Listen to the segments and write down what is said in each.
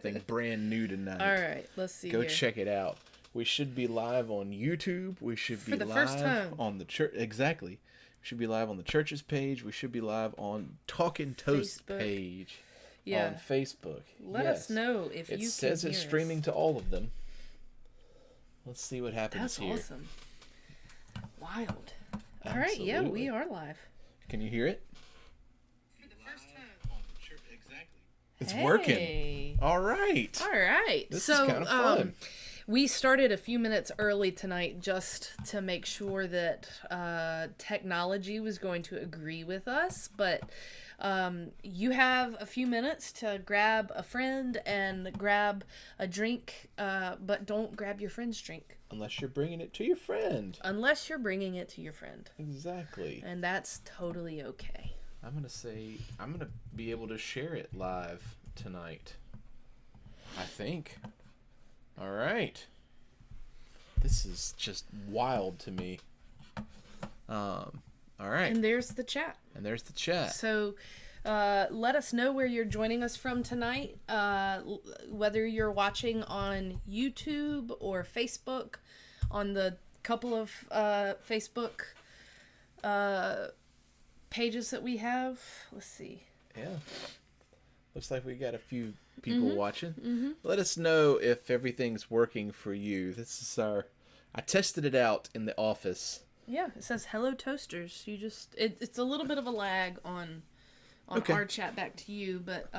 something brand new tonight. All right, let's see. Go here. check it out. We should be live on YouTube. We should be For the live first time. on the church. Exactly. We should be live on the church's page. We should be live on Talking Toast Facebook. page Yeah. on Facebook. Let us know if It you says can it's hear streaming us. to all of them. Let's see what happens That's here. awesome. Wild. All right, yeah, we Absolutely. are live. Can you hear it? For the first time. Exactly. It's working. Hey. All right. All right. This so, is kind of fun. We started a few minutes early tonight just to make sure that technology was going to agree with us. But you have a few minutes to grab a friend and grab a drink, but don't grab your friend's drink. Unless you're bringing it to your friend. Unless you're bringing it to your friend. Exactly. And that's totally okay. I'm going to be able to share it live tonight. I think. All right. This is just wild to me. All right. And there's the chat. And there's the chat. So let us know where you're joining us from tonight, whether you're watching on YouTube or Facebook, on the couple of Facebook pages that we have. Let's see. Yeah. Looks like we got a few people watching. Mm-hmm. Let us know if everything's working for you. This is I tested it out in the office. Yeah, it says hello toasters. You just it's a little bit of a lag on Okay. our chat back to you, but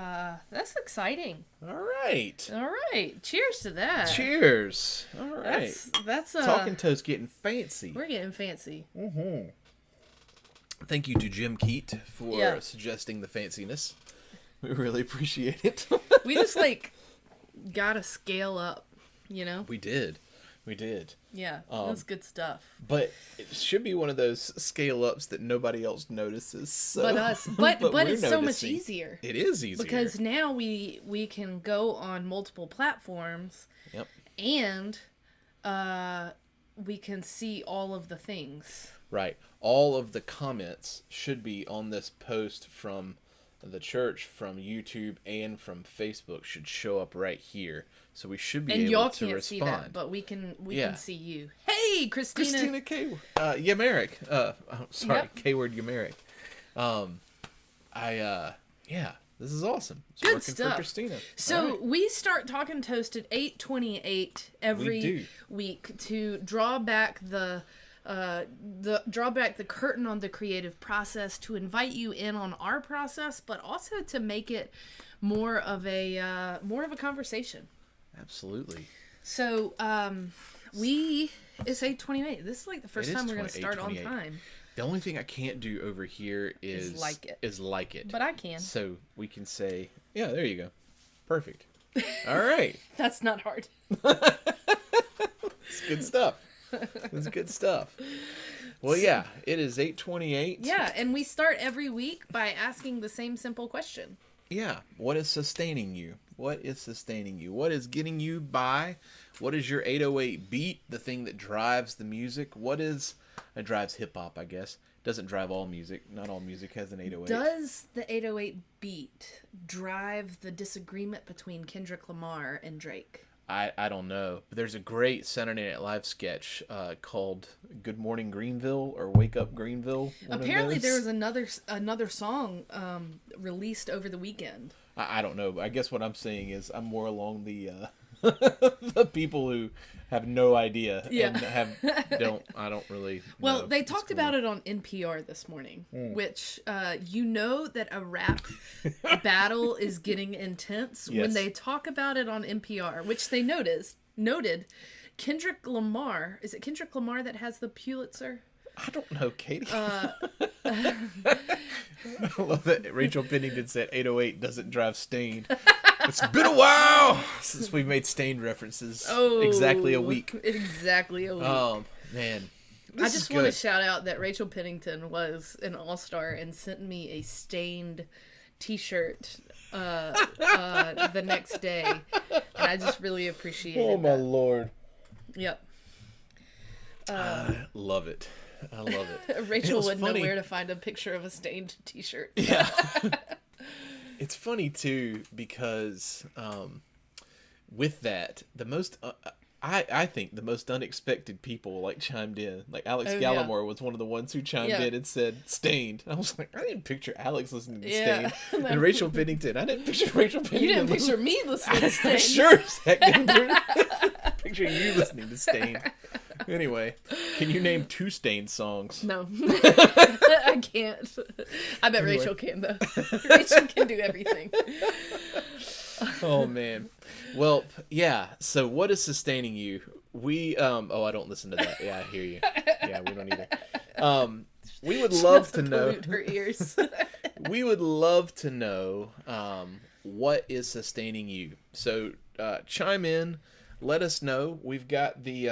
that's exciting. All right. All right, cheers to that. Cheers. All right. That's Talking Toast getting fancy. we're getting fancy. Mm-hmm. Thank you to Jim Keat for suggesting the fanciness. We really appreciate it. We just gotta scale up, you know? We did. Yeah, that's good stuff. But it should be one of those scale ups that nobody else notices. So. But us, but we're it's so much noticing. easier. It is easier. Because now we can go on multiple platforms. Yep. And we can see all of the things. Right. All of the comments should be on this post from the church, from YouTube, and from Facebook should show up right here. So we should be and able y'all to can't respond. see that, but we can see you. Hey, Christina K. Yamerick. Sorry, Yep. K-word Yamerick. This is awesome. It's Good working stuff. for Christina. So All right. we start Talking Toast at 8:28 every week to draw back the curtain on the creative process, to invite you in on our process, but also to make it more of a conversation. Absolutely. So it's 8:28. This is like the first It is time we're going to start on 8:28. time. The only thing I can't do over here is like it. But I can. So we can say, yeah, there you go. Perfect. All right. That's not hard. It's good stuff. It's good stuff. Well, yeah, it is 8:28. Yeah, and we start every week by asking the same simple question. Yeah. What is sustaining you? What is sustaining you? What is getting you by? What is your 808 beat? The thing that drives the music? It drives hip hop, I guess. Doesn't drive all music. Not all music has an 808. Does the 808 beat drive the disagreement between Kendrick Lamar and Drake? I don't know. But there's a great Saturday Night Live sketch called Good Morning Greenville or Wake Up Greenville. Apparently there was another song released over the weekend. I don't know. But I guess what I'm saying is I'm more along the the people who have no idea and I don't really Well, know they what's talked going about on. it on NPR this morning, which you know that a rap battle is getting intense when Yes. they talk about it on NPR, which they noted Kendrick Lamar. Is it Kendrick Lamar that has the Pulitzer? I don't know, Katie. I love that Rachel Pennington said 808 doesn't drive Stained. It's been a while since we've made Stained references. Exactly a week. Exactly a week. Oh, man. I just want to shout out that Rachel Pennington was an all-star and sent me a Stained t-shirt the next day. And I just really appreciated Oh, my that. Lord. Yep. I love it. I love it. Rachel wouldn't know where to find a picture of a Stained t-shirt. Yeah. It's funny, too, because with that, the most I think the most unexpected people like chimed in. Like Alex Oh, yeah. Gallimore was one of the ones who chimed Yeah. in and said "Stained." I was like, I didn't picture Alex listening to Yeah. Stained. And Rachel Pennington, I didn't picture Rachel Pennington. You didn't picture me listening to Sting. Sure, Zach didn't picture you listening to Stained. Anyway, can you name 2 Stained songs? No. I can't. I bet Anyway. Rachel can, though. Rachel can do everything. Oh man. Well, yeah. So what is sustaining you? We oh, I don't listen to that. Yeah, I hear you. Yeah, we don't either. We would love to know. Pollute her ears. We would love to know what is sustaining you. So chime in, let us know. We've got the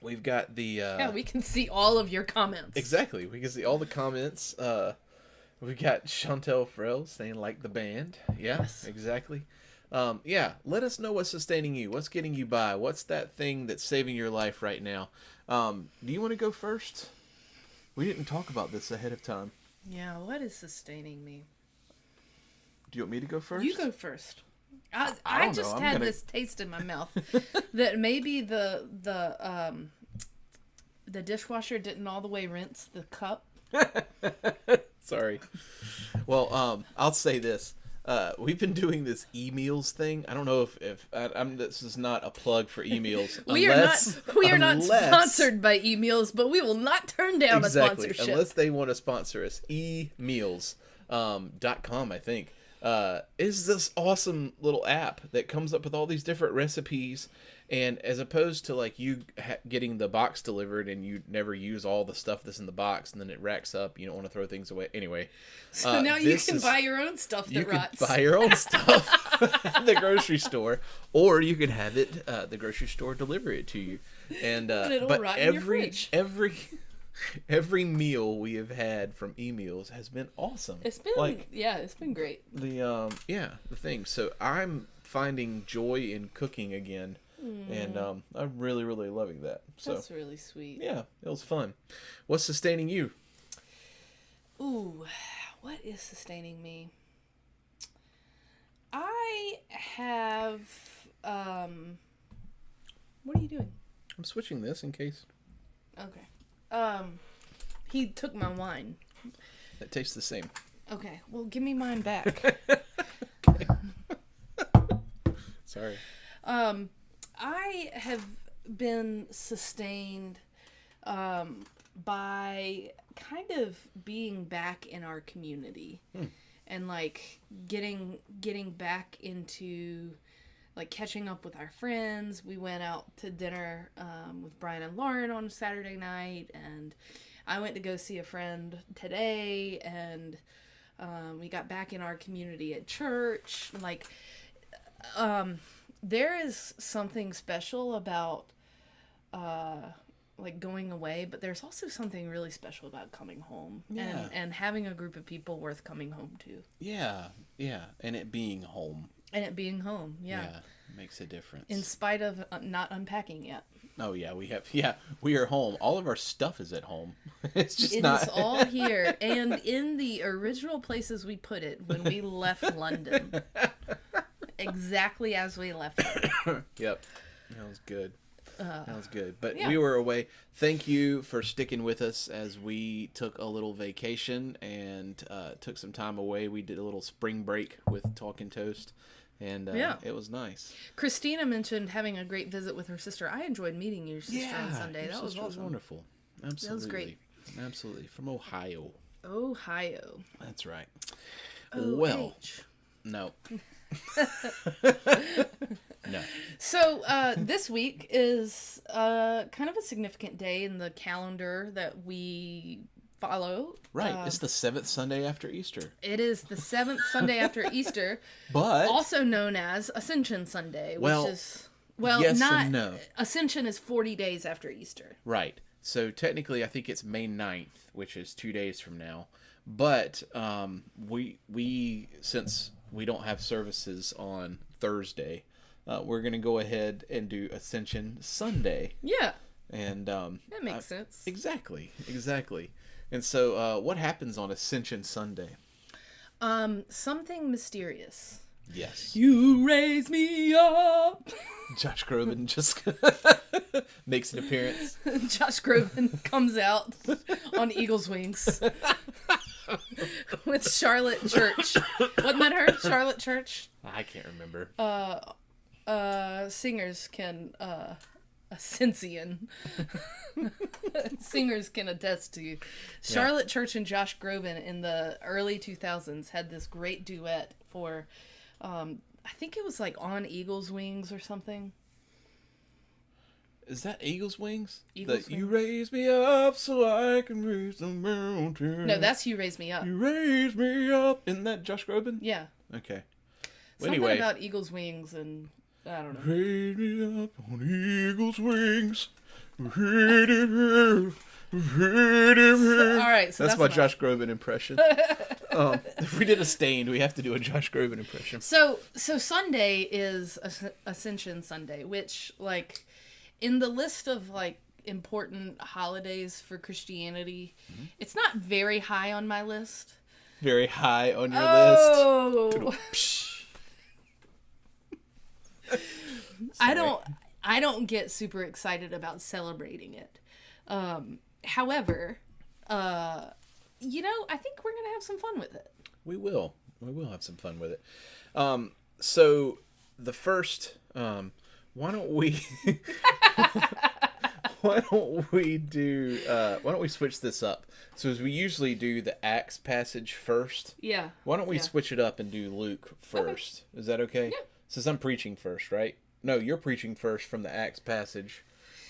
Yeah, we can see all of your comments. exactly. We can see all the comments. We got Chantel Frell saying like the band. Yeah, Yes. exactly. Yeah, let us know what's sustaining you. What's getting you by? What's that thing that's saving your life right now? Do you want to go first? We didn't talk about this ahead of time. Yeah, what is sustaining me? Do you want me to go first? You go first. I I don't just know. I'm had gonna- this taste in my mouth that maybe the dishwasher didn't all the way rinse the cup. Sorry. Well, I'll say this. We've been doing this e-meals thing. I don't know if I'm. This is not a plug for e-meals. We are not sponsored by e-meals, but we will not turn down a sponsorship. Unless they want to sponsor us. emeals.com, I think. Is this awesome little app that comes up with all these different recipes, and as opposed to like you getting the box delivered and you never use all the stuff that's in the box and then it racks up, you don't want to throw things away anyway. So now you can buy your own stuff that rots. You can buy your own stuff at the grocery store, or you can have it the grocery store deliver it to you. And it'll but rot in your fridge. every meal we have had from e-meals has been awesome. It's been it's been great. The the thing. So I'm finding joy in cooking again, and I'm really loving that. So That's really sweet. yeah, it was fun. What's sustaining you? Ooh, what is sustaining me? I have what are you doing? I'm switching this in case Okay. He took my wine. it tastes the same. Okay, well, give me mine back. Sorry. I have been sustained by kind of being back in our community and like getting back into like catching up with our friends. We went out to dinner with Brian and Lauren on Saturday night, and I went to go see a friend today, and we got back in our community at church. Like, there is something special about like going away, but there's also something really special about coming home and having a group of people worth coming home to. Yeah, and it being home. And it being home, yeah. Makes a difference. In spite of not unpacking yet. Oh yeah, we are home. All of our stuff is at home. It's just It not. is all here and in the original places we put it when we left London. Exactly as we left it. Yep, that was good. That was good. But yeah. we were away. Thank you for sticking with us as we took a little vacation and took some time away. We did a little spring break with Talking Toast, and it was nice. Christina mentioned having a great visit with her sister. I enjoyed meeting your sister on Sunday. Your That was sister awesome. Wonderful. Absolutely. That was great. Absolutely. From Ohio. Ohio. That's right. O-H. Well, no. No. So this week is kind of a significant day in the calendar that we follow. Right. It's the 7th Sunday after Easter. It is the 7th Sunday after Easter, But also known as Ascension Sunday, which Well, is yes not and no. Ascension is 40 days after Easter. Right. So technically I think it's May 9th, which is 2 days from now. But we since we don't have services on Thursday, we're going to go ahead and do Ascension Sunday. Yeah. And That makes sense. Exactly. And so what happens on Ascension Sunday? Something mysterious. Yes. You raise me up. Josh Groban just makes an appearance. Josh Groban comes out on Eagle's wings with Charlotte Church. Wasn't that her? Charlotte Church? I can't remember. Singers can, Ascension. Singers can attest to. Charlotte Church and Josh Groban in the early 2000s had this great duet for, I think it was like On Eagle's Wings or something. Is that Eagle's Wings? Eagle's You Wings? raise me up so I can reach the mountain. No, that's You Raise Me Up. You raise me up. Isn't that Josh Groban? Yeah. Okay. Something Anyway. about Eagle's Wings and I don't know. Raise me up on eagle's wings. All right, so that's my enough. Josh Groban impression. If we did a Stained, we have to do a Josh Groban impression. So Sunday is Ascension Sunday, which, like, in the list of, like, important holidays for Christianity, it's not very high on my list. Very high on your Oh! list. I don't get super excited about celebrating it. However, I think we're gonna have some fun with it. We will have some fun with it. So the first, why don't we why don't we switch this up? So as we usually do the Acts passage first. Yeah. Why don't we Yeah. switch it up and do Luke first? Okay. Is that okay? Yeah. Since I'm preaching first, right? No, you're preaching first from the Acts passage.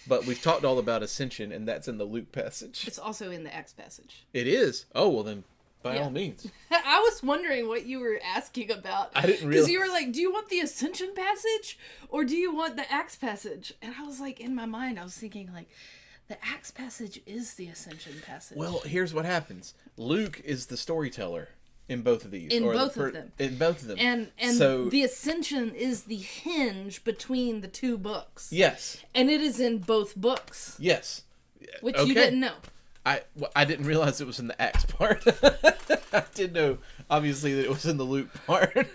But we've talked all about Ascension, and that's in the Luke passage. It's also in the Acts passage. It is? Oh, well then, by Yeah. all means. I was wondering what you were asking about. I didn't realize. Because you were like, do you want the Ascension passage or do you want the Acts passage? And I was like, in my mind, I was thinking, like, the Acts passage is the Ascension passage. Well, here's what happens. Luke is the storyteller in both of these. In or both the of them. In both of them. And so, the Ascension is the hinge between the two books. yes. And it is in both books. Yes. Which Okay. you didn't know. I didn't realize it was in the Acts part. I did know, obviously, that it was in the Luke part.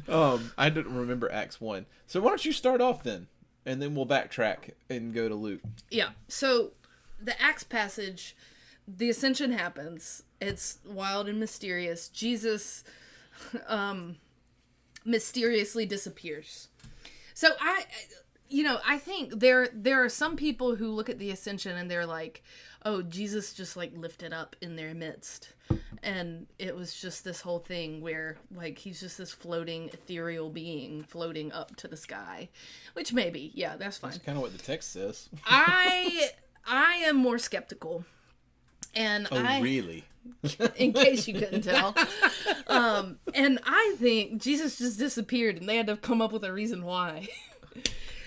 I didn't remember Acts 1. So why don't you start off then? And then we'll backtrack and go to Luke. Yeah. So the Acts passage, the Ascension happens. It's wild and mysterious. Jesus mysteriously disappears. So I think there are some people who look at the Ascension and they're like, oh, Jesus just like lifted up in their midst. And it was just this whole thing where like he's just this floating ethereal being floating up to the sky, which maybe, yeah, that's fine. That's kind of what the text says. I am more skeptical. And Really? in case you couldn't tell. And I think Jesus just disappeared and they had to come up with a reason why.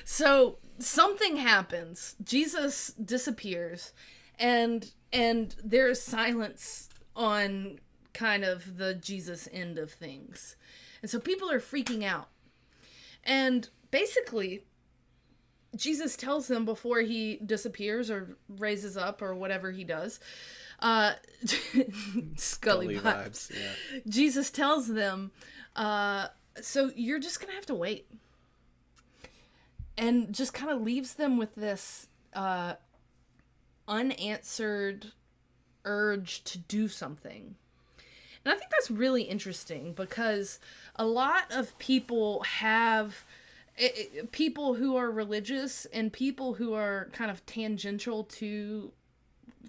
So something happens. Jesus disappears and there's silence on kind of the Jesus end of things. And so people are freaking out. And basically, Jesus tells them before he disappears or raises up or whatever he does, Scully vibes. Yeah. Jesus tells them, so you're just going to have to wait. And just kind of leaves them with this unanswered urge to do something. And I think that's really interesting because a lot of people have people who are religious and people who are kind of tangential to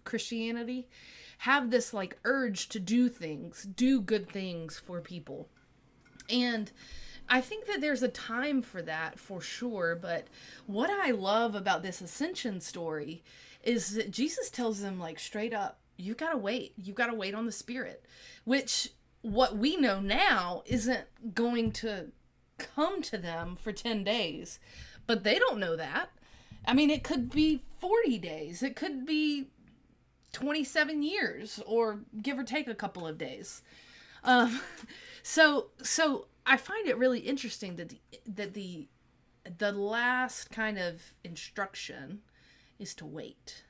Christianity have this like urge to do things, do good things for people. And I think that there's a time for that for sure, but what I love about this Ascension story is that Jesus tells them like straight up, you gotta wait. You gotta wait on the Spirit, which what we know now isn't going to come to them for 10 days, but they don't know that. I mean, it could be 40 days. It could be 27 years or give or take a couple of days. So I find it really interesting that the last kind of instruction is to wait.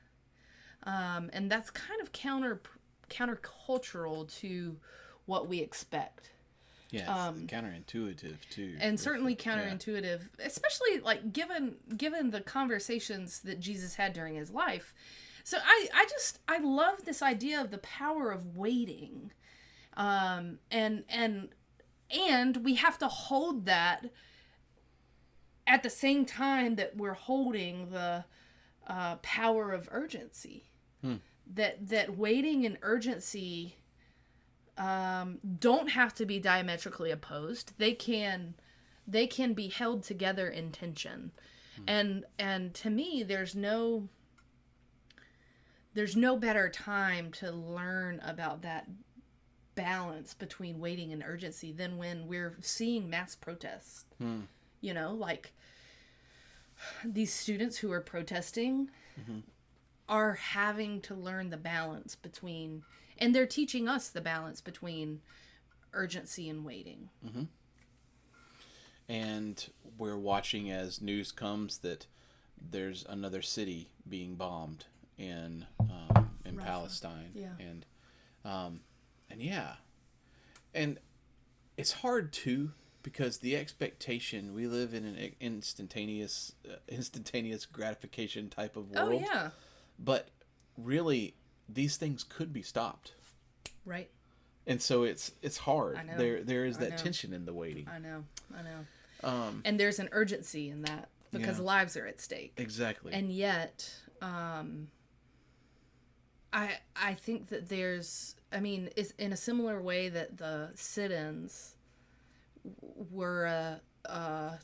And that's kind of countercultural to what we expect. Yeah, it's counterintuitive too. And certainly counterintuitive, especially like given the conversations that Jesus had during his life. So I love this idea of the power of waiting, and we have to hold that at the same time that we're holding the power of urgency. That waiting and urgency don't have to be diametrically opposed. They can be held together in tension. And to me, there's no better time to learn about that balance between waiting and urgency than when we're seeing mass protests. You know, like these students who are protesting are having to learn the balance between, and they're teaching us the balance between urgency and waiting. And we're watching as news comes that there's another city being bombed in Palestine. And it's hard too, because the expectation, we live in an instantaneous gratification type of world. Oh yeah. But really, these things could be stopped. Right. And so it's hard. I know. There is that tension in the waiting. I know. And there's an urgency in that because lives are at stake. Exactly. And yet, I think that there's, I mean, it's in a similar way that the sit-ins were a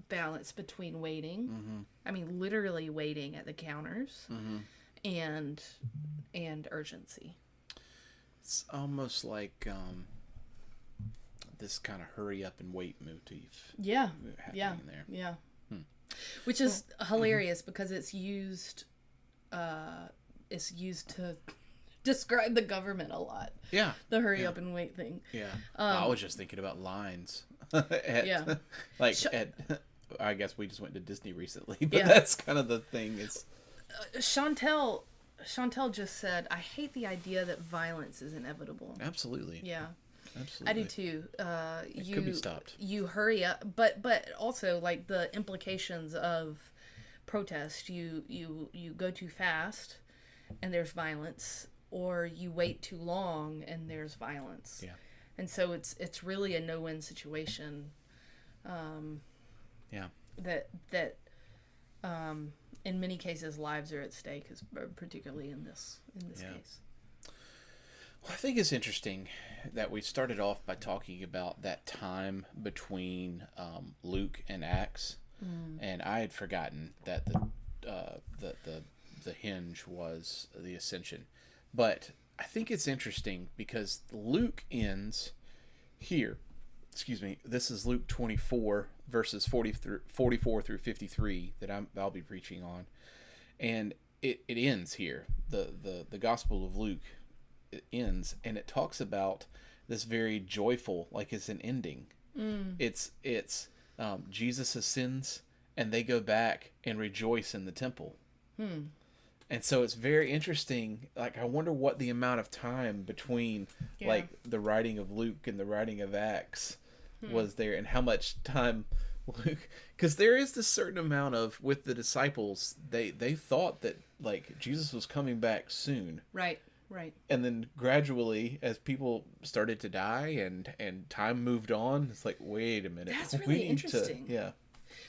balance between waiting. I mean, literally waiting at the counters and urgency. It's almost like this kind of hurry up and wait motif. Happening there. Yeah. Which is hilarious because it's used to describe the government a lot. Yeah. The hurry up and wait thing. Yeah. I was just thinking about lines. I guess we just went to Disney recently, but that's kind of the thing. It's Chantel just said, "I hate the idea that violence is inevitable." Absolutely. Yeah. Absolutely. I do too. It could be stopped. You hurry up, but also like the implications of protest. You go too fast, and there's violence, or you wait too long, and there's violence. Yeah. And so it's really a no-win situation. That in many cases lives are at stake, particularly in this case. Well, I think it's interesting that we started off by talking about that time between Luke and Acts, and I had forgotten that the hinge was the Ascension. But I think it's interesting because Luke ends here. Excuse me. This is Luke 24 verses 44 through 53 that I'll be preaching on, and it ends here. The Gospel of Luke. It ends, and it talks about this very joyful, like it's an ending. It's Jesus ascends, and they go back and rejoice in the temple. And so it's very interesting. Like, I wonder what the amount of time between like the writing of Luke and the writing of Acts was there, and how much time Luke, because there is this certain amount of, with the disciples, they thought that like Jesus was coming back soon. Right. And then gradually, as people started to die and time moved on, it's like, wait a minute. That's really interesting.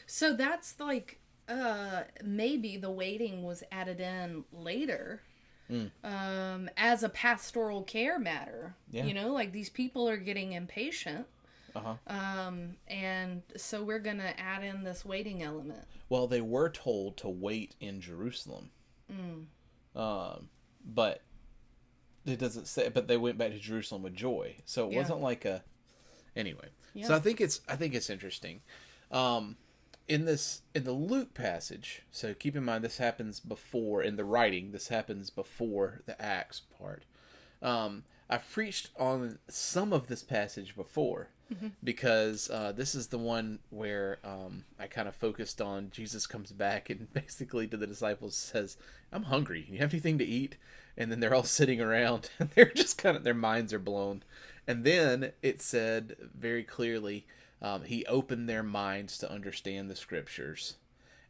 So that's like, maybe the waiting was added in later, as a pastoral care matter. Yeah. You know, like these people are getting impatient. And so we're going to add in this waiting element. Well, they were told to wait in Jerusalem. But it doesn't say, but they went back to Jerusalem with joy. So it wasn't like a, anyway. Yeah. So I think it's interesting. In the Luke passage, so keep in mind this happens before, in the writing, this happens before the Acts part. I've preached on some of this passage before, because this is the one where I kind of focused on Jesus comes back and basically to the disciples says, "I'm hungry. You have anything to eat?" And then they're all sitting around and they're just kind of, their minds are blown. And then it said very clearly, he opened their minds to understand the scriptures.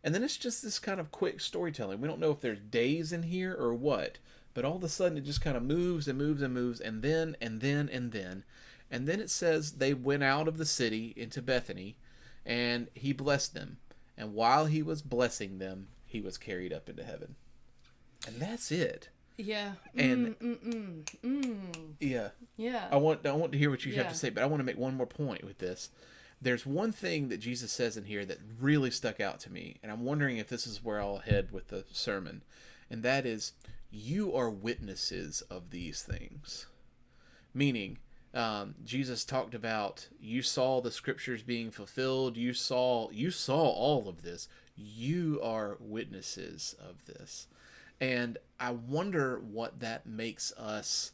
And then it's just this kind of quick storytelling. We don't know if there's days in here or what, but all of a sudden it just kind of moves and moves and moves, and then, and then, and then. And then it says they went out of the city into Bethany, and he blessed them. And while he was blessing them, he was carried up into heaven. And that's it. Yeah. And Yeah. I want to hear what you have Yeah. to say, but I want to make one more point with this. There's one thing that Jesus says in here that really stuck out to me, and I'm wondering if this is where I'll head with the sermon, and that is, you are witnesses of these things. Meaning, Jesus talked about, you saw the scriptures being fulfilled, you saw all of this. You are witnesses of this. And I wonder what that makes us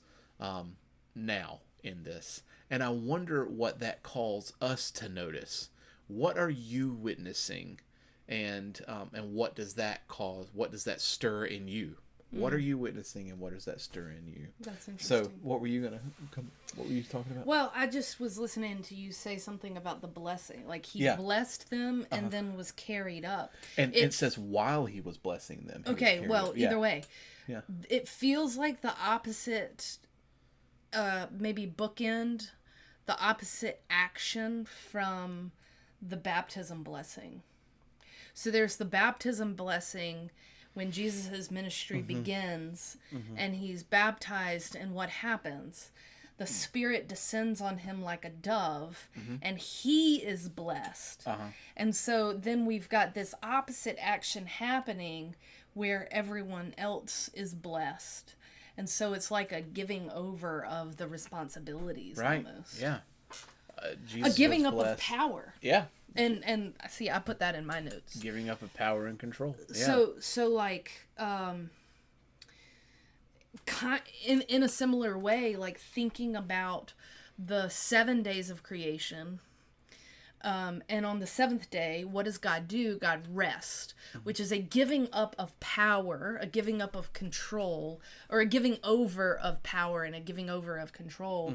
now in this. And I wonder what that calls us to notice. What are you witnessing? And what does that cause? What does that stir in you? What are you witnessing, and what does that stir in you? That's interesting. So, what were you talking about? Well, I just was listening to you say something about the blessing. Like, he blessed them and then was carried up. And it says while he was blessing them. Okay, well, either way. Yeah. It feels like the opposite, maybe bookend, the opposite action from the baptism blessing. So there's the baptism blessing when Jesus' ministry begins and he's baptized, and what happens? The Spirit descends on him like a dove, and he is blessed. And so then we've got this opposite action happening where everyone else is blessed. And so it's like a giving over of the responsibilities, almost. Yeah. A giving up of power. Yeah. And see, I put that in my notes. Giving up of power and control. Yeah. So like, in a similar way, like thinking about the 7 days of creation, and on the seventh day, what does God do? God rests, which is a giving up of power, a giving up of control, or a giving over of power and a giving over of control.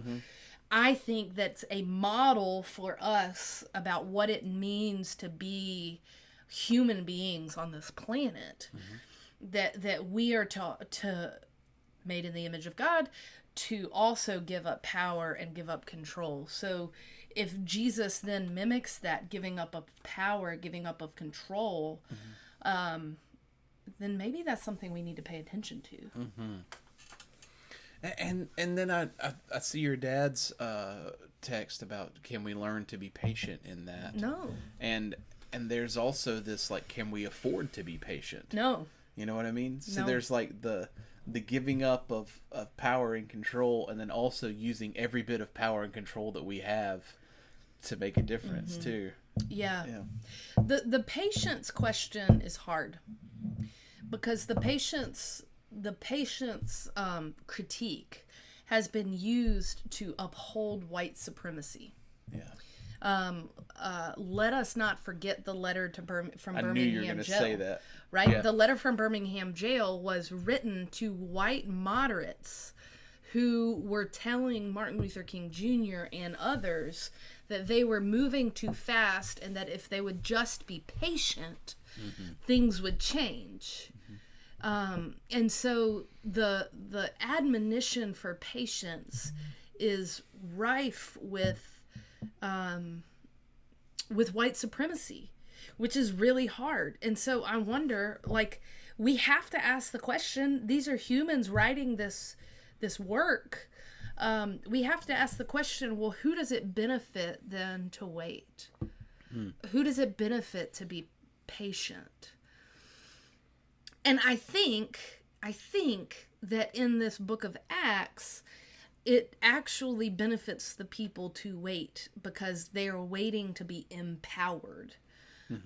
I think that's a model for us about what it means to be human beings on this planet. That we are to made in the image of God, to also give up power and give up control. So if Jesus then mimics that giving up of power, giving up of control, then maybe that's something we need to pay attention to. And then I see your dad's text about, can we learn to be patient in that? No. And there's also this, like, can we afford to be patient? No. You know what I mean? So No. there's like the giving up of power and control, and then also using every bit of power and control that we have to make a difference too. Yeah. The patience question is hard, because the patience critique has been used to uphold white supremacy. Let us not forget the letter to from Birmingham I knew you were going to jail. say that. Right? Yeah. The letter from Birmingham jail was written to white moderates who were telling Martin Luther King Jr. and others that they were moving too fast, and that if they would just be patient, things would change. And so the admonition for patience is rife with white supremacy, which is really hard. And so I wonder, like, we have to ask the question, these are humans writing this work. We have to ask the question, well, who does it benefit then to wait? Who does it benefit to be patient? And I think that in this book of Acts, it actually benefits the people to wait, because they are waiting to be empowered.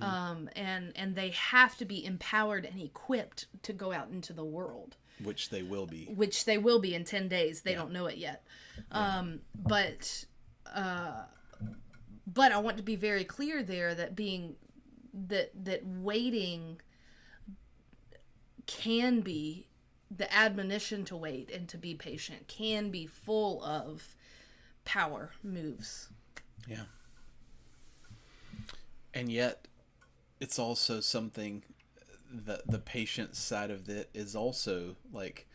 And they have to be empowered and equipped to go out into the world. Which they will be. Which they will be in 10 days. They don't know it yet. But I want to be very clear there that that waiting can be, the admonition to wait and to be patient can be full of power moves. Yeah. And yet, it's also something that the patience side of it is also like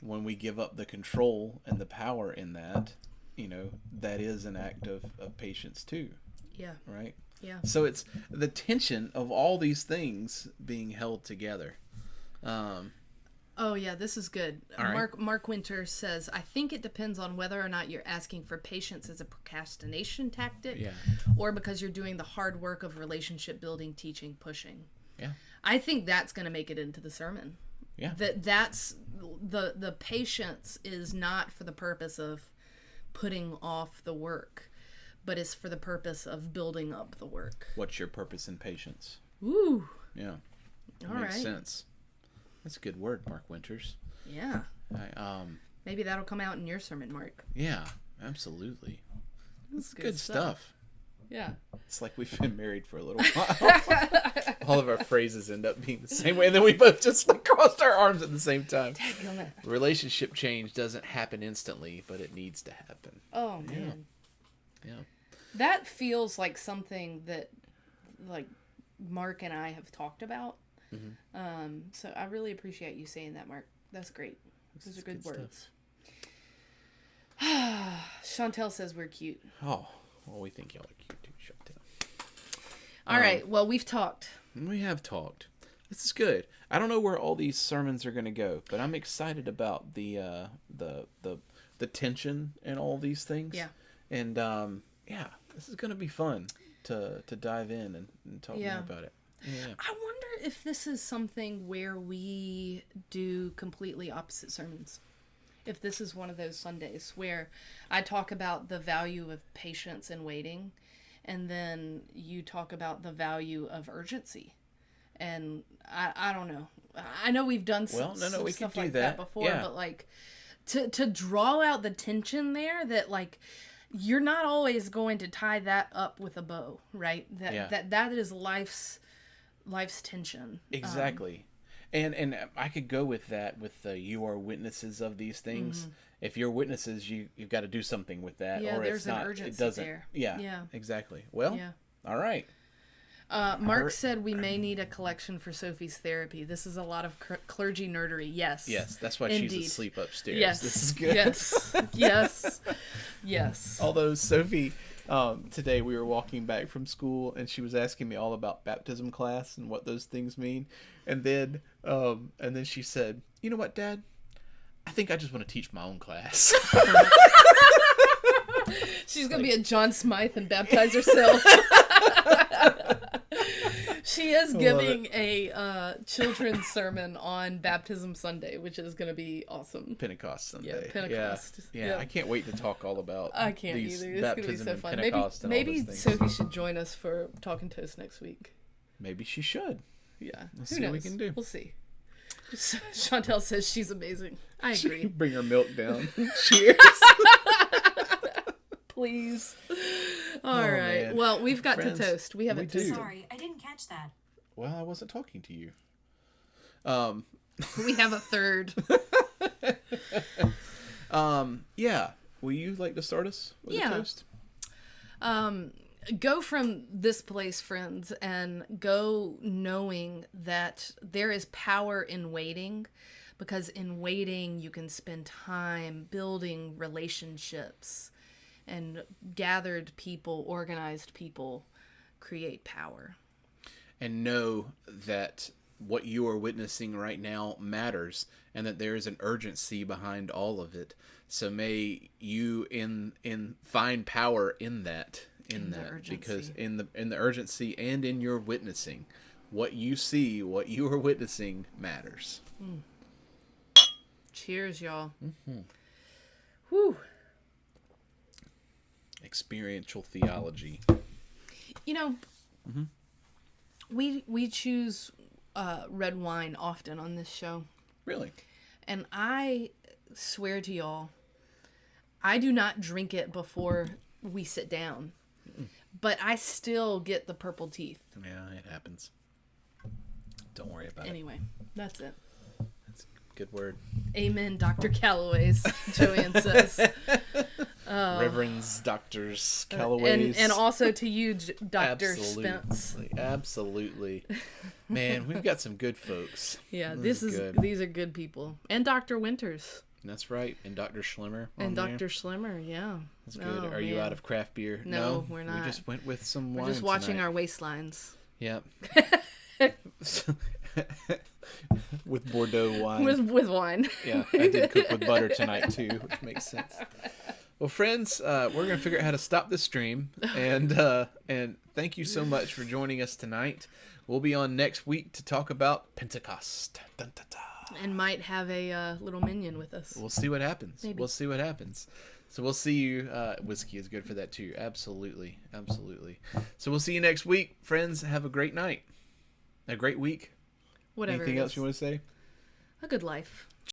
when we give up the control and the power in that, that is an act of patience too. Yeah. Right? Yeah. So it's the tension of all these things being held together. Oh yeah, this is good. All right. Mark Winter says, I think it depends on whether or not you're asking for patience as a procrastination tactic, or because you're doing the hard work of relationship building, teaching, pushing. Yeah. I think that's going to make it into the sermon. Yeah. That's the patience is not for the purpose of putting off the work, but is for the purpose of building up the work. What's your purpose in patience? Ooh. Yeah. All makes right. sense. That's a good word, Mark Winters. Yeah. Maybe that'll come out in your sermon, Mark. Yeah, absolutely. That's good stuff. Yeah. It's like we've been married for a little while. All of our phrases end up being the same way, and then we both just like crossed our arms at the same time. Dadgummit. Relationship change doesn't happen instantly, but it needs to happen. Oh man. Yeah. That feels like something that like Mark and I have talked about. Mm-hmm. So I really appreciate you saying that, Mark. That's great. Those are good words. Chantel says we're cute. Oh, well, we think y'all are cute too, Chantel. All right. Well, we've talked. We have talked. This is good. I don't know where all these sermons are going to go, but I'm excited about the tension and all these things. Yeah. And this is going to be fun to dive in and talk more about it. Yeah. I wonder if this is something where we do completely opposite sermons. If this is one of those Sundays where I talk about the value of patience and waiting, and then you talk about the value of urgency. And I don't know. I know we've done some stuff like that before, but like to draw out the tension there that like you're not always going to tie that up with a bow, right? That is life's tension. Exactly. And I could go with that with the you are witnesses of these things. Mm-hmm. If you're witnesses, you've got to do something with that. Yeah, or there's if not, an urgency it doesn't. there. Yeah, exactly. Well, all right. Mark said we may need a collection for Sophie's therapy. This is a lot of clergy nerdery. Yes. Yes, that's why Indeed. she's asleep upstairs. Yes. This is good. Yes. Although Sophie, today we were walking back from school and she was asking me all about baptism class and what those things mean. And then she said, "You know what, Dad? I think I just want to teach my own class." She's going to be a John Smythe and baptize herself. She is giving a children's sermon on Baptism Sunday, which is going to be awesome. Pentecost Sunday. Yeah, Pentecost. Yeah. I can't wait to talk all about I can't these either. It's baptism going to be so and fun. Pentecost and all Maybe those things. Sophie should join us for Talking Toast next week. Maybe she should. Yeah. Let's see what we can do. We'll see. Chantel says she's amazing. I agree. Bring her milk down. Cheers. Please. All right. Man. Well, we've got Friends, to toast. We haven't toasted. Sorry, I didn't catch that. Well, I wasn't talking to you. We have a third. Yeah. Will you like to start us with a toast? Go from this place, friends, and go knowing that there is power in waiting, because in waiting you can spend time building relationships, and gathered people, organized people create power. And know that what you are witnessing right now matters, and that there is an urgency behind all of it. So may you find power in that. In that urgency. Because in the urgency and in your witnessing, what you see, what you are witnessing matters. Cheers, y'all. Mm-hmm. Whew. Experiential theology. We choose red wine often on this show. Really? And I swear to y'all, I do not drink it before we sit down. But I still get the purple teeth. Yeah, it happens. Don't worry about it. Anyway, that's it. Good word. Amen, Dr. Calloway's, Joanne says. Reverends, doctors, Callaways. And also to you, Dr. Spence. Absolutely. Man, we've got some good folks. Yeah, these are good people. And Dr. Winters. That's right. And Dr. Schlimmer. And Dr. Schlimmer, yeah. That's good. Are you out of craft beer? No, we're not. We just went with some wine. We're just watching tonight. our waistlines. Yep. With Bordeaux wine. With wine. Yeah, I did cook with butter tonight too, which makes sense. Well, friends, we're gonna figure out how to stop this stream, and thank you so much for joining us tonight. We'll be on next week to talk about Pentecost. Dun, dun, dun. And might have a little minion with us. We'll see what happens. Maybe. We'll see what happens. So we'll see you. Whiskey is good for that too. Absolutely, absolutely. So we'll see you next week, friends. Have a great night, a great week. Whatever. Anything else you want to say? A good life.